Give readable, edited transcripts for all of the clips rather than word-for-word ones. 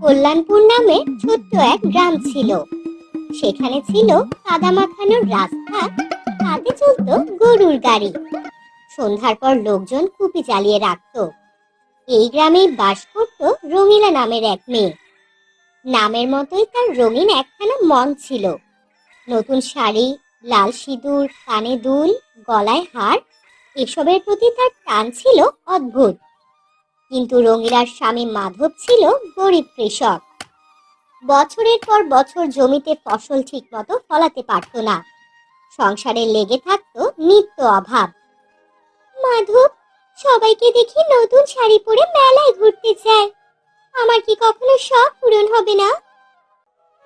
কল্যাণপুর নামে ছোট্ট এক গ্রাম ছিল। সেখানে ছিল কাদা মাখানো রাস্তা, হাতে চলতো গরুর গাড়ি। সন্ধ্যার পর লোকজন কুপি জ্বালিয়ে রাখতো। এই গ্রামেই বাস করত রঙিলা নামের এক মেয়ে। নামের মতোই তার রঙিন একখানা মন ছিল। নতুন শাড়ি, লাল সিঁদুর, কানে দুল, গলায় হার, এসবের প্রতি তার টান ছিল অদ্ভুত। কিন্তু রঙিলার স্বামী মাধব ছিল গরিব কৃষক। বছরের পর বছর জমিতে ফসল ঠিকমতো ফলাতে পারত না। সংসারে লেগে থাকতো নিত্য অভাব। মাধব, সবাইকে দেখি নতুন শাড়ি পরে মেলায় ঘুরতে যায়, আমার কি কখনো শখ পূরণ হবে না?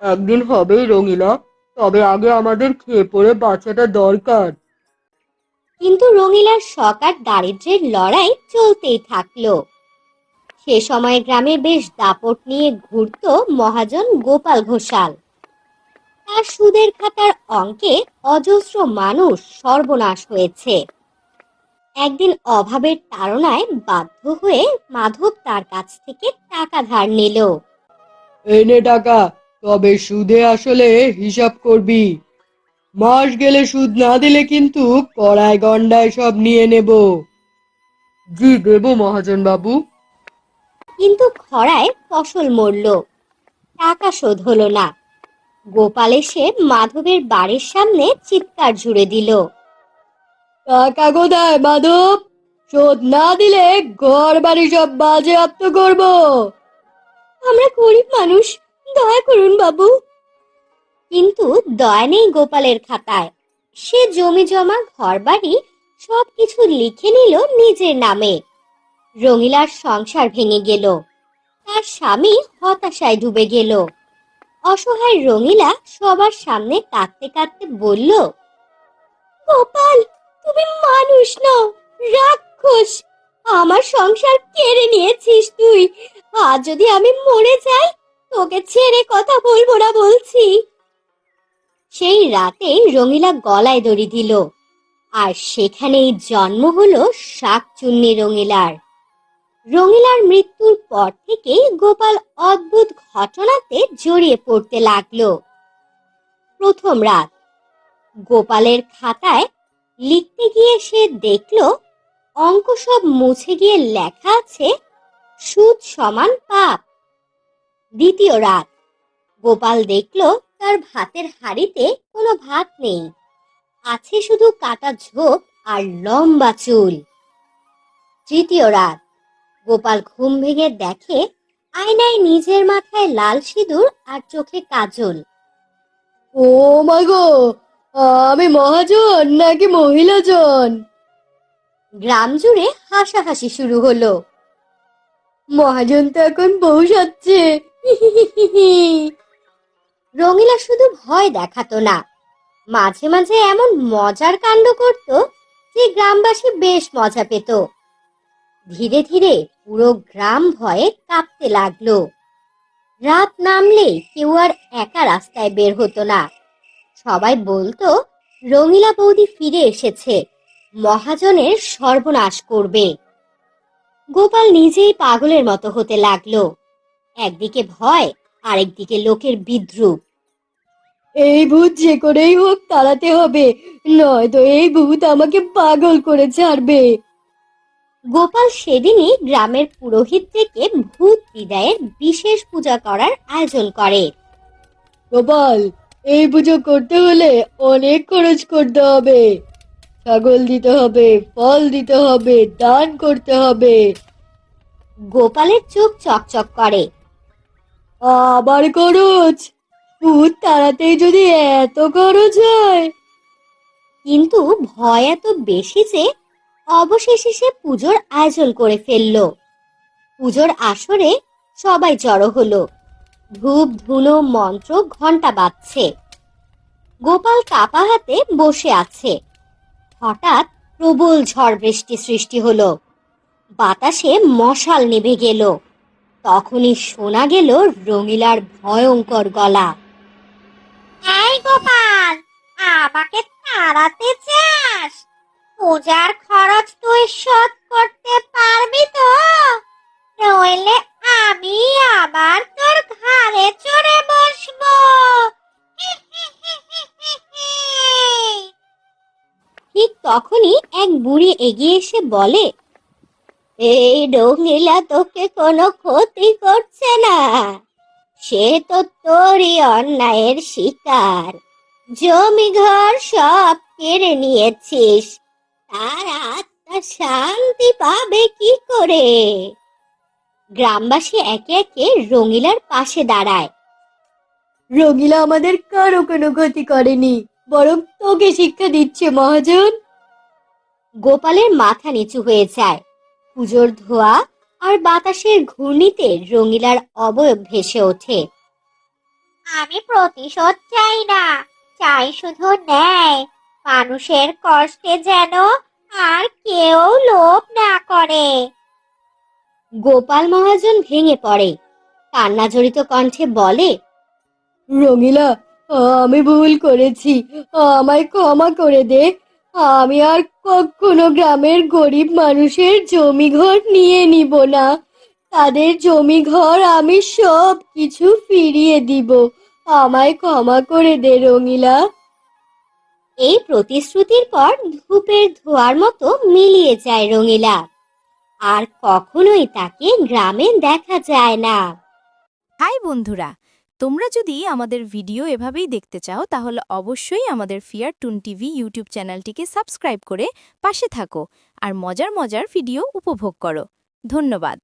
একদিন হবেই রঙিলা, তবে আগে আমাদের খেয়ে পরে বাঁচাটা দরকার। কিন্তু রঙিলার শখ আর দারিদ্র্যের লড়াই চলতেই থাকলো। সে সময় গ্রামে বেশ দাপট নিয়ে ঘুরতো মহাজন গোপাল ঘোষাল। তার সুদের খাতার অঙ্কে অজস্র মানুষ সর্বনাশ হয়েছে। একদিন অভাবের তাড়নায় বাধ্য হয়ে মাধব তার কাছ থেকে টাকা ধার নিল। এই নে টাকা, তবে সুদে আসলে হিসাব করবি। মাস গেলে সুদ না দিলে কিন্তু কড়ায় গন্ডায় সব নিয়ে নেব। জি দেবো মহাজন বাবু। কিন্তু খরায় ফসল মরল, টাকা শোধ হলো না। গোপাল এসে মাধবের বাড়ির সামনে চিৎকার জুড়ে দিল। টাকা কোথায় মাধব? শোধ না দিলে ঘর বাড়ি সব বাজেয়াপ্ত করবো। আমরা গরিব মানুষ, দয়া করুন বাবু। কিন্তু দয়া নেই গোপালের খাতায়। সে জমি জমা ঘর বাড়ি সবকিছু লিখে নিল নিজের নামে। রঙিলার সংসার ভেঙে গেল। তার স্বামী হতাশায় ডুবে গেল। অসহায় রঙিলা সবার সামনে কাঁদতে কাঁদতে বলল, গোপাল, তুমি মানুষ নও, রাক্ষস। আমার সংসার কেড়ে নিয়েছিস তুই। আজ যদি আমি মরে যাই, তোকে ছেড়ে কথা বলবো না বলছি। সেই রাতে রঙিলা গলায় দড়ি দিল, আর সেখানেই জন্ম হলো শাকচুন্নি রঙিলার। রঙিলার মৃত্যুর পর থেকেই গোপাল অদ্ভুত ঘটনাতে জড়িয়ে পড়তে লাগলো। প্রথম রাত, গোপালের খাতায় লিখতে গিয়ে সে দেখলো অঙ্ক সব মুছে গিয়ে লেখা আছে সুদ সমান পাপ। দ্বিতীয় রাত, গোপাল দেখলো তার ভাতের হাঁড়িতে কোনো ভাত নেই, আছে শুধু কাটা ঝোপ আর লম্বা চুল। তৃতীয় রাত, গোপাল ঘুম ভেঙে দেখে আয়নায় নিজের মাথায় লাল সিঁদুর আর চোখে কাজল। ও মা গো, আমি মহাজন নাকি মহিলাজন? গ্রাম জুড়ে হাসাহাসি শুরু হলো। মহাজন তো এখন বউ সাজছে। রঙিলা শুধু ভয় দেখাতো না, মাঝে মাঝে এমন মজার কাণ্ড করত যে গ্রামবাসী বেশ মজা পেত। ধীরে ধীরে পুরো গ্রাম ভয়ে কাঁপতে লাগলো। রাত নামলেই কেউ আর একা রাস্তায় বের হতো না। সবাই বলতো রঙিলা বৌদি ফিরে এসেছে, মহাজনের সর্বনাশ করবে। গোপাল নিজেই পাগলের মতো হতে লাগলো। একদিকে ভয়, আরেকদিকে লোকের বিদ্রুপ। এই ভূত যে করেই হোক তাড়াতে হবে, নয়তো এই ভূত আমাকে পাগল করে ছাড়বে। গোপাল সেদিনই গ্রামের পুরোহিত থেকে ভূত বিদায়ের বিশেষ পূজা করার আয়োজন করে। গোপাল, এই পুজো করতে হলে অনেক খরচ করতে হবে। ছাগল দিতে হবে, ফল দিতে হবে, দান করতে হবে। গোপালের চোখ চকচক করে। আবার খরচ? ভূত তাড়াতেই যদি এত খরচ হয়? কিন্তু ভয় এত বেশি যে অবশেষে সে পুজোর আয়োজন করে ফেললো। পুজোর আসরে সবাই জড়ো হলো। ধূপ ধুনো মন্ত্র ঘন্টা বাজছে। গোপাল কাপা হাতে বসে আছে। হঠাৎ প্রবল ঝড় বৃষ্টি সৃষ্টি হলো। বাতাসে মশাল নিভে গেল। তখনই শোনা গেল রঙিলার ভয়ঙ্কর গলা। এই গোপাল, আমাকে তাড়াতে চাস? পূজার খরচ তুই শোধ করতে পারবি তো? নইলে আমি আবার তখনই এক বুড়ি এগিয়ে এসে বলে, এই রঙিলা তোকে কোনো ক্ষতি করছে না, সে তো তোরই অন্যায়ের শিকার। জমি ঘর সব কেড়ে নিয়েছিস, তার আত্মা শান্তি পাবে কি করে? গ্রামবাসী একে একে রঙিলার পাশে দাঁড়ায়। রঙিলা আমাদের কারো কোনো ক্ষতি করেনি, বরং তোকে শিক্ষা দিচ্ছে মহাজন। গোপালের মাথা নিচু হয়ে যায়। পুজোর ধোয়া আর বাতাসের ঘূর্ণিতে রঙিলার অবয়ব ভেসে ওঠে। আমি প্রতিশোধ চাই না, চাই শুধু ন্যায়। মানুষের কষ্টে যেন আর কেউ লোভ না করে। গোপাল মহাজন ভেঙে পড়ে, কান্না জড়িত কণ্ঠে বলে, রঙিলা, আমি ভুল করেছি, আমায় ক্ষমা করে দে। আমি আর কখনো গ্রামের গরিব মানুষের জমি ঘর নিয়ে নিব না। তাদের জমি ঘর আমি সব কিছু ফিরিয়ে দিব। আমায় ক্ষমা করে দে রঙিলা। এই প্রতিশ্রুতির পর ধূপের ধোঁয়ার মতো মিলিয়ে যায় রঙিলা, আর কখনোই তাকে গ্রামে দেখা যায় না। হাই বন্ধুরা, তোমরা যদি আমাদের ভিডিও এভাবেই দেখতে চাও তাহলে অবশ্যই আমাদের ফিয়ার টুন টিভি ইউটিউব চ্যানেলটিকে সাবস্ক্রাইব করে পাশে থাকো আর মজার মজার ভিডিও উপভোগ করো। ধন্যবাদ।